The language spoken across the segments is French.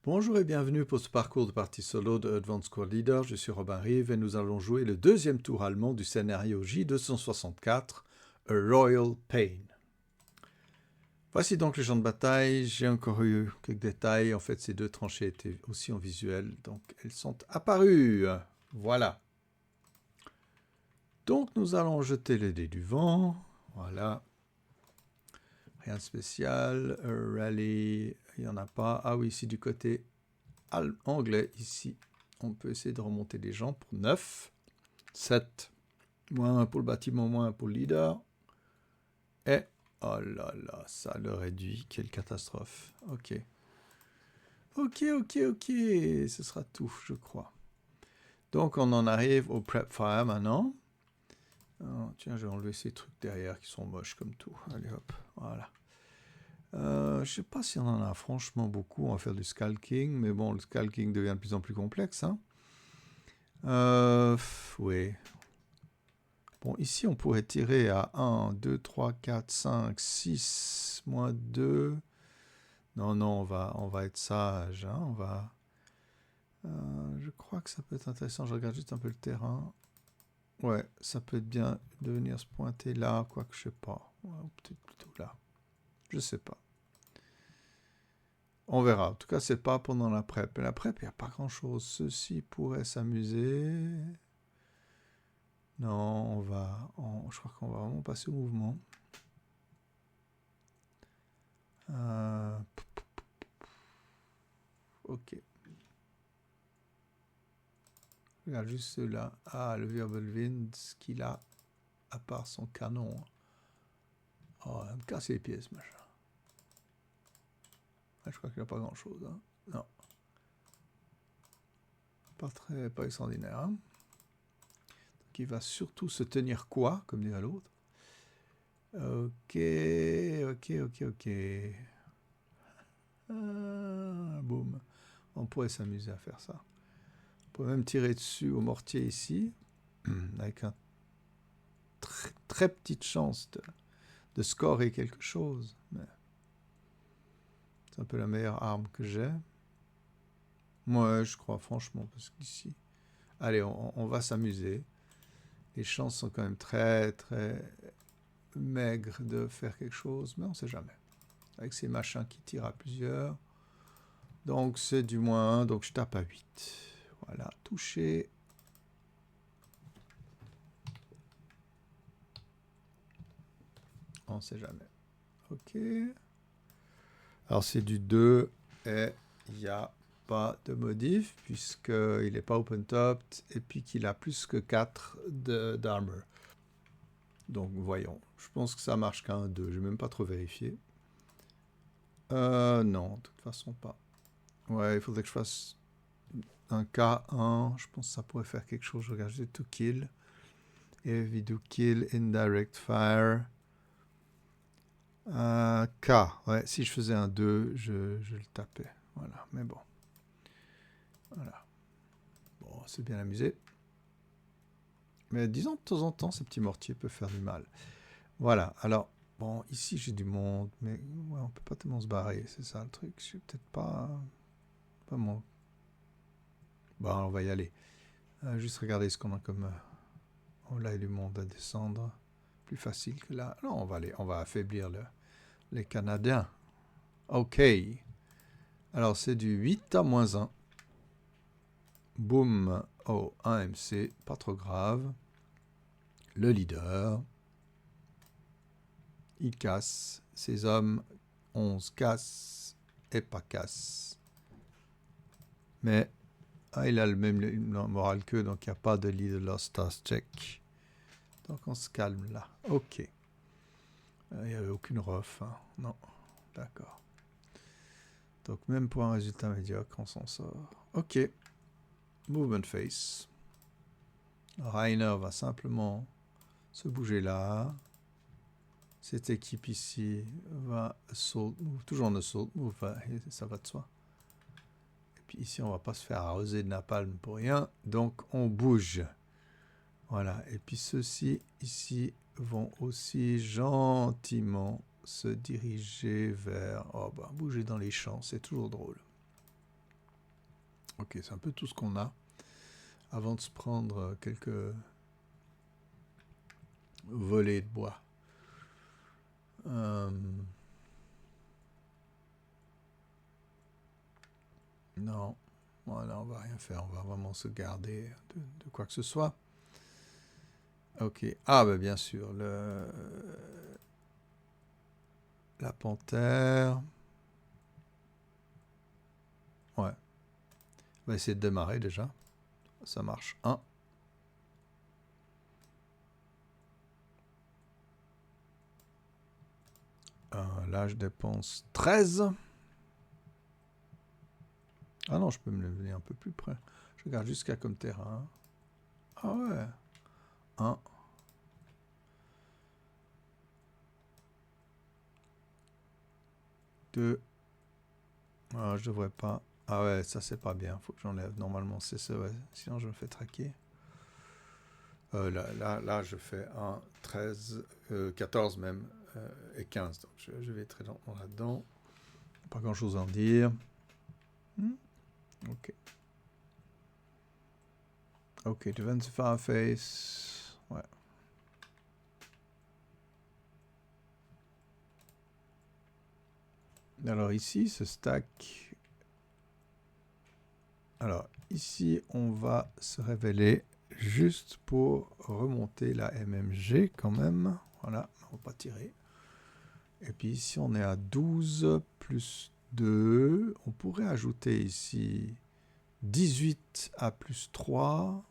Bonjour et bienvenue pour ce parcours de partie solo de Advanced Squad Leader. Je suis Robin Rive et nous allons jouer le deuxième tour allemand du scénario J264, A Royal Pain. Voici donc le champ de bataille. J'ai encore eu quelques détails. En fait, ces deux tranchées étaient aussi en visuel, donc elles sont apparues. Voilà. Donc nous allons jeter les dés du vent. Voilà. Rien de spécial. Rally, il n'y en a pas. Ah oui, ici du côté anglais, ici. On peut essayer de remonter les gens pour 9. 7. Moins 1 pour le bâtiment, moins 1 pour le leader. Et, oh là là, ça le réduit. Quelle catastrophe. Ok. Ok. Ce sera tout, je crois. Donc, on en arrive au prep fire maintenant. Oh, tiens, j'ai enlevé ces trucs derrière qui sont moches comme tout. Allez hop, voilà. Je sais pas si on en a franchement beaucoup. On va faire du scalking, mais bon, le scalking devient de plus en plus complexe. Hein. Oui. Bon, ici, on pourrait tirer à 1, 2, 3, 4, 5, 6, moins 2. Non, on va être sage. Hein, on va... je crois que ça peut être intéressant. Je regarde juste un peu le terrain. Ouais, ça peut être bien de venir se pointer là, quoique je sais pas. Ouais, peut-être plutôt là. Je sais pas. On verra. En tout cas, c'est pas pendant la prep. Et la prep, il n'y a pas grand-chose. Ceux-ci pourraient s'amuser. Non, je crois qu'on va vraiment passer au mouvement. Ok. Regarde juste ceux-là. Ah, le Wirbelwind, ce qu'il a, à part son canon. Oh, il va me casser les pieds, ce machin. Ah, je crois qu'il n'a pas grand-chose. Hein. Non. Pas extraordinaire. Hein. Donc, il va surtout se tenir quoi, comme dirait l'autre. Ok. Boum. On pourrait s'amuser à faire ça. On pourrait même tirer dessus au mortier ici, avec une très petite chance de scorer quelque chose. Mais c'est un peu la meilleure arme que j'ai. Moi, je crois franchement, parce qu'ici... Allez, on va s'amuser. Les chances sont quand même très maigres de faire quelque chose, mais on ne sait jamais. Avec ces machins qui tirent à plusieurs. Donc, c'est du moins 1, donc je tape à 8. Voilà, touché. On ne sait jamais. Ok. Alors, c'est du 2 et il n'y a pas de modif puisqu'il n'est pas open top et puis qu'il a plus que 4 d'armor. Donc voyons, je pense que ça marche qu'un 2, je n'ai même pas trop vérifié. Non, de toute façon pas. Ouais, il faudrait que je fasse un K1, je pense que ça pourrait faire quelque chose. Je regarde juste to kill. Heavy to kill, indirect fire. K, ouais, si je faisais un 2, je le tapais. Voilà, mais bon. Voilà. Bon, c'est bien amusé. Mais disons, de temps en temps, ces petits mortiers peuvent faire du mal. Voilà, alors, bon, ici j'ai du monde, mais ouais, on peut pas tellement se barrer, c'est ça le truc. Je suis peut-être pas mon... Bon, on va y aller. Juste regarder ce qu'on a comme... Oh, là, il y a du monde à descendre. Plus facile que là. Non, on va affaiblir les Canadiens. Ok. Alors, c'est du 8 à moins 1. Boum. Oh, 1 MC, pas trop grave. Le leader. Il casse. Ses hommes, 11 cassent et pas cassent. Mais il a le même moral qu'eux, donc il n'y a pas de leader lost task check. Donc on se calme là. Ok. Il n'y avait aucune ref. Hein. Non. D'accord. Donc même pour un résultat médiocre, on s'en sort. Ok. Movement face. Rainer va simplement se bouger là. Cette équipe ici va assault move. Toujours en assault move. Ça va de soi. Et puis ici, on va pas se faire arroser de napalm pour rien. Donc on bouge. Voilà. Et puis ceux-ci ici vont aussi gentiment se diriger vers... Oh, bah, bouger dans les champs, c'est toujours drôle. Ok, c'est un peu tout ce qu'on a. Avant de se prendre quelques volets de bois. Non, voilà, on va rien faire. On va vraiment se garder de quoi que ce soit. Ok. Ah, bah bien sûr, la panthère. Ouais. On va essayer de démarrer déjà. Ça marche. 1. Là, je dépense 13. Ah non, je peux me lever un peu plus près. Je regarde jusqu'à comme terrain. Ah ouais. 1. 2. Ah, je devrais pas. Ah ouais, ça c'est pas bien. Faut que j'enlève. Normalement, c'est ça, ouais. Sinon, je me fais traquer. Là, je fais 1, 13, 14 même, et 15. Donc, je vais très lentement là-dedans. Pas grand-chose à en dire. Ok. Ok, Defensive Fireface. Ouais. Alors ici, ce stack. Alors ici, on va se révéler juste pour remonter la MMG quand même. Voilà, on va pas tirer. Et puis ici, on est à 12 plus 2. On pourrait ajouter ici 18 à plus 3.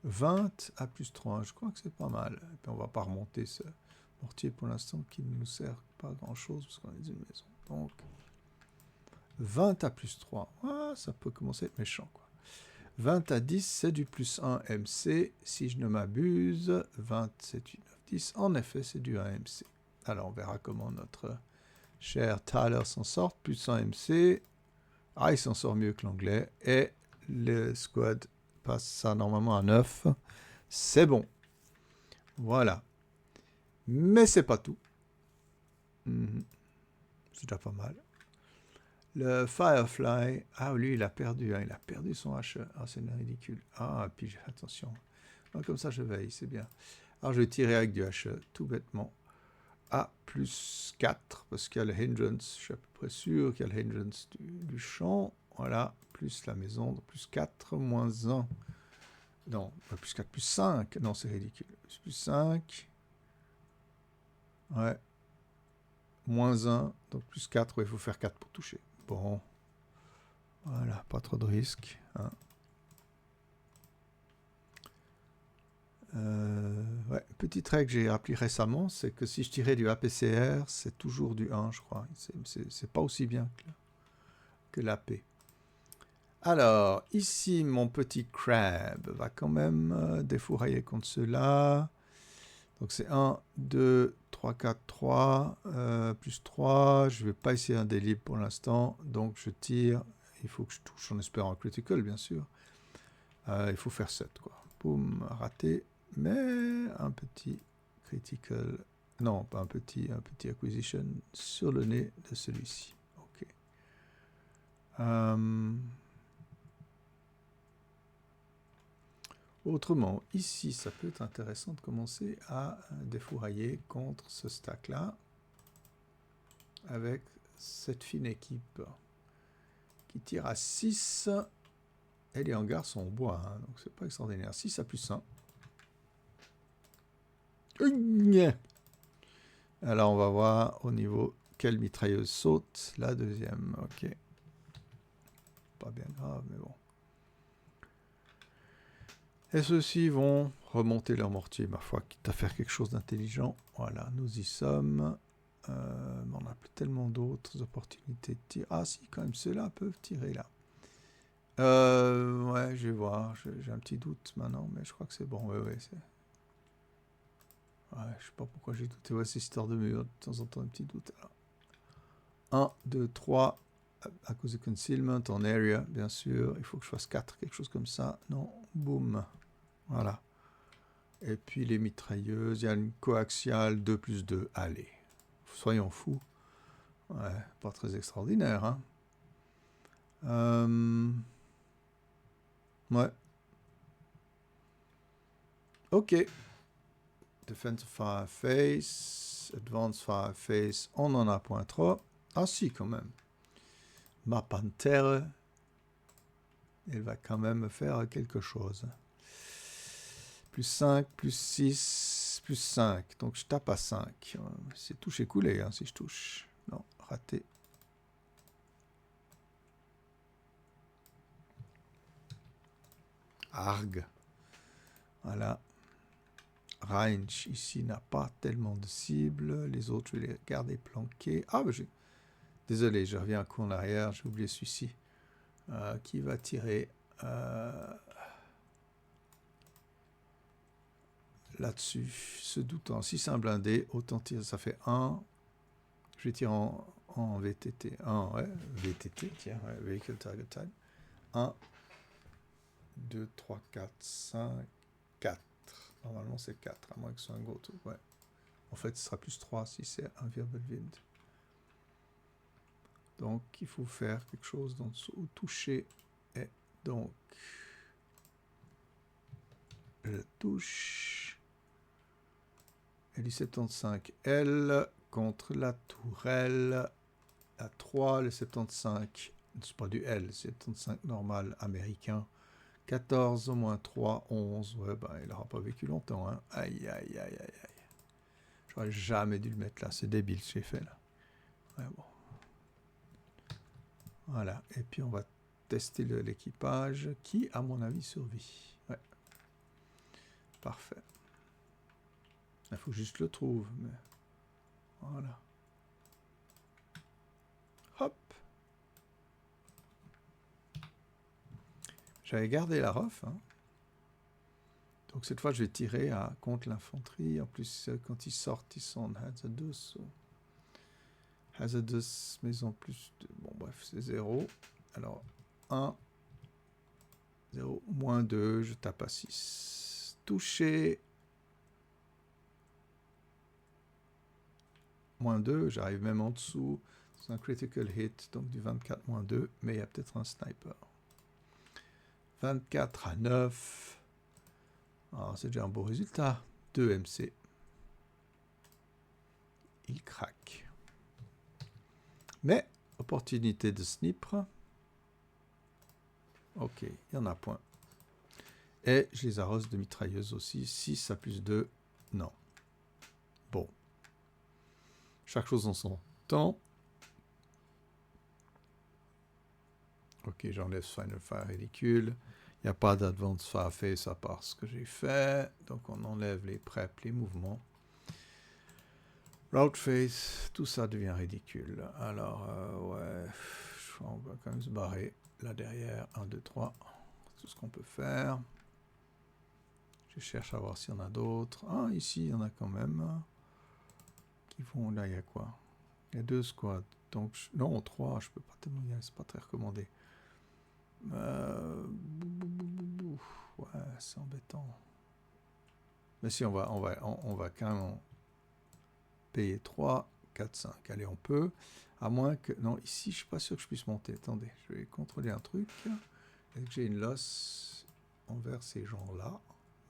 20 à plus 3. Je crois que c'est pas mal. Et puis on va pas remonter ce mortier pour l'instant qui ne nous sert pas grand-chose parce qu'on est une maison. Donc 20 à plus 3. Ah, ça peut commencer à être méchant, quoi. 20 à 10, c'est du plus 1 MC. Si je ne m'abuse, 20, c'est du 9, 10. En effet, c'est du 1 MC. Alors, on verra comment notre cher Tyler s'en sort. Plus 1 MC. Ah, il s'en sort mieux que l'anglais. Et le squad passe ça normalement à 9. C'est bon. Voilà. Mais c'est pas tout. C'est déjà pas mal. Le Firefly, ah lui il a perdu, hein, il a perdu son HE. Ah c'est ridicule. Ah puis attention. Ah, comme ça je veille, c'est bien. Alors je vais tirer avec du HE, tout bêtement. À plus 4, parce qu'il y a le hindrance, je suis à peu près sûr qu'il y a le hindrance du champ. Voilà, plus la maison, donc plus 4, moins 1. Non, plus 4, plus 5. Non, c'est ridicule. Plus 5. Ouais. Moins 1, donc plus 4. Ouais, il faut faire 4 pour toucher. Bon. Voilà, pas trop de risques. Hein. Ouais, petite règle que j'ai appris récemment, c'est que si je tirais du APCR, c'est toujours du 1, je crois. C'est pas aussi bien que l'AP. Alors, ici, mon petit crab va quand même défourailler contre ceux-là. Donc c'est 1, 2, 3, 4, 3, plus 3. Je ne vais pas essayer un délibre pour l'instant, donc je tire. Il faut que je touche en espérant un critical, bien sûr. Il faut faire 7, quoi. Boum, raté. Mais un petit critical, non, pas un petit acquisition sur le nez de celui-ci. Ok. Autrement, ici, ça peut être intéressant de commencer à défourailler contre ce stack-là avec cette fine équipe qui tire à 6 et les hangars sont en bois, hein, donc c'est pas extraordinaire. 6 à plus 1. Alors on va voir au niveau quelle mitrailleuse saute. La deuxième, ok. Pas bien grave, mais bon. Et ceux-ci vont remonter leur mortier, ma foi, quitte à faire quelque chose d'intelligent. Voilà, nous y sommes. On n'a plus tellement d'autres opportunités de tir. Ah si, quand même, ceux-là peuvent tirer là. Ouais, je vais voir. J'ai un petit doute maintenant, mais je crois que c'est bon. Ouais, c'est... Ouais, je sais pas pourquoi j'ai douté. Ouais, c'est histoire de mur. De temps en temps, un petit doute. Alors, 1, 2, 3. À cause du concealment, en area, bien sûr. Il faut que je fasse 4, quelque chose comme ça. Non, boum. Voilà. Et puis les mitrailleuses, il y a une coaxiale 2 plus 2. Allez, soyons fous. Ouais, pas très extraordinaire, hein. Ouais. Ok. Defensive Fireface. Advanced Fireface. On en a point 3. Ah si, quand même. Ma panthère. Elle va quand même faire quelque chose. Plus 5, plus 6, plus 5. Donc je tape à 5. C'est touché coulé hein, si je touche. Non, raté. Arg. Voilà. Range ici n'a pas tellement de cibles. Les autres, je vais les garder planqués. Ah, ben désolé, je reviens un coup en arrière. J'ai oublié celui-ci. Qui va tirer là-dessus. Se doutant. Si c'est un blindé, autant tirer. Ça fait 1. Je vais tirer en VTT. 1, ouais. VTT, tiens. Ouais, Vehicle Target Time. 1, 2, 3, 4, 5, 4. Normalement, c'est 4, à moins que ce soit un gros truc. Ouais. En fait, ce sera plus 3 si c'est un Wirbelwind. Donc, il faut faire quelque chose dans le toucher. Et donc, je touche. Et du 75L contre la tourelle. La 3, le 75. C'est pas du L, c'est 75 normal américain. 14 au moins 3, 11. Ouais, ben, il n'aura pas vécu longtemps. Hein. Aïe, aïe, aïe, aïe, aïe. J'aurais jamais dû le mettre là. C'est débile ce que j'ai fait là. Ouais, bon. Voilà. Et puis on va tester l'équipage qui, à mon avis, survit. Ouais. Parfait. Il faut juste le trouver. Mais... Voilà. Hop. J'avais gardé la ref. Hein. Donc cette fois, je vais tirer contre l'infanterie. En plus, quand ils sortent, ils sont en hazardous. Hazardous, maison plus de... Bon, bref, c'est 0. Alors, 1, 0, moins 2, je tape à 6. Touché. Moins 2, j'arrive même en dessous. C'est un critical hit, donc du 24 moins 2, mais il y a peut-être un sniper. 24 à 9. Ah, c'est déjà un beau résultat. 2 MC. Il craque. Mais, opportunité de sniper. Ok, il y en a point. Et je les arrose de mitrailleuses aussi. 6 à plus 2. Non. Bon. Chaque chose en son temps. Ok, j'enlève Final Fire ridicule. Il n'y a pas d'Advanced Fireface à part ce que j'ai fait. Donc on enlève les prep, les mouvements. Route Face, tout ça devient ridicule. Alors, ouais, on va quand même se barrer là derrière. 1, 2, 3. C'est tout ce qu'on peut faire. Je cherche à voir s'il y en a d'autres. Ah, ici, il y en a quand même. Qui vont... Là, il y a quoi? Il y a 2 squads. Donc, non, 3, je peux pas tellement y aller. C'est pas très recommandé. Ouais, c'est embêtant. Mais si, on va carrément payer 3, 4, 5. Allez, on peut. À moins que... Non, ici, je suis pas sûr que je puisse monter. Attendez, je vais contrôler un truc. Est-ce que j'ai une loss envers ces gens-là?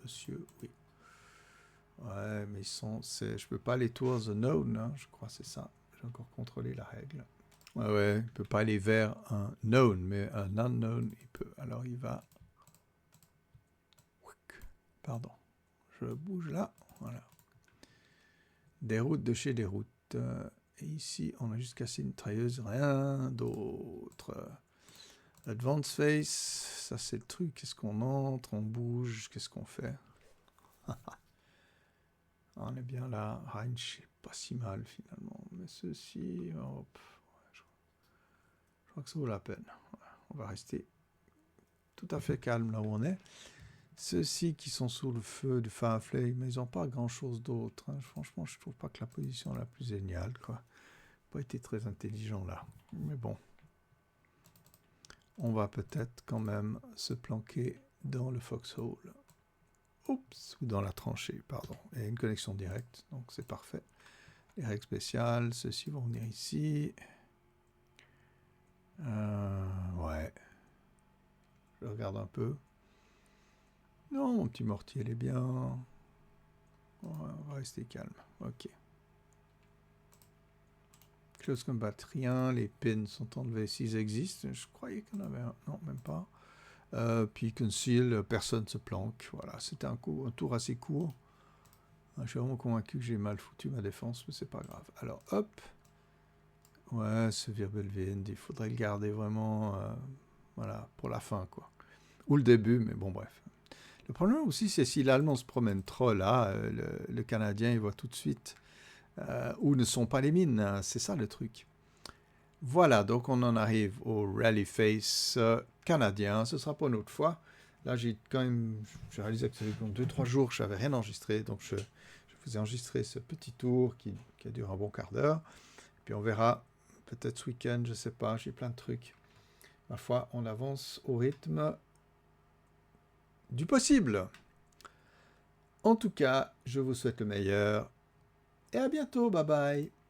Monsieur, oui. Ouais, mais ils sont... Je peux pas aller towards the known, hein, je crois, c'est ça. J'ai encore contrôlé la règle. Ouais, il peut pas aller vers un known, mais un unknown, il peut. Alors, il va... Pardon. Je bouge là. Voilà. Des routes de chez des routes. Et ici, on a juste cassé une mitrailleuse. Rien d'autre. Advance Face, ça c'est le truc. Qu'est-ce qu'on entre, on bouge, qu'est-ce qu'on fait? On est bien là. Heinz, c'est pas si mal finalement. Mais ceci, hop, je crois que ça vaut la peine. On va rester tout à fait calme là où on est. Ceux-ci qui sont sous le feu du Fireflame, mais ils n'ont pas grand-chose d'autre. Hein. Franchement, je trouve pas que la position la plus géniale, quoi. Pas été très intelligent là. Mais bon. On va peut-être quand même se planquer dans le foxhole. Oups, ou dans la tranchée, pardon. Et une connexion directe, donc c'est parfait. Les règles spéciales, ceux-ci vont venir ici. Ouais. regarde un peu. Non, mon petit mortier, il est bien. On va rester calme. OK. Close combat, rien. Les pins sont enlevés s'ils existent. Je croyais qu'il y en avait un. Non, même pas. Puis conceal, personne se planque. Voilà, c'était un tour assez court. Je suis vraiment convaincu que j'ai mal foutu ma défense, mais c'est pas grave. Alors, hop. Ouais, ce Wirbelwind, il faudrait le garder vraiment voilà, pour la fin, quoi. Ou le début, mais bon, bref. Le problème aussi, c'est si l'Allemand se promène trop là, le Canadien, il voit tout de suite où ne sont pas les mines. Hein, c'est ça le truc. Voilà, donc on en arrive au Rally Face canadien. Ce sera pour une autre fois. Là, j'ai réalisé que ça fait 2-3 jours que je n'avais rien enregistré. Donc, je vous ai enregistré ce petit tour qui a duré un bon quart d'heure. Puis on verra peut-être ce week-end, je ne sais pas, j'ai plein de trucs. Ma foi, on avance au rythme du possible. En tout cas, je vous souhaite le meilleur et à bientôt. Bye bye.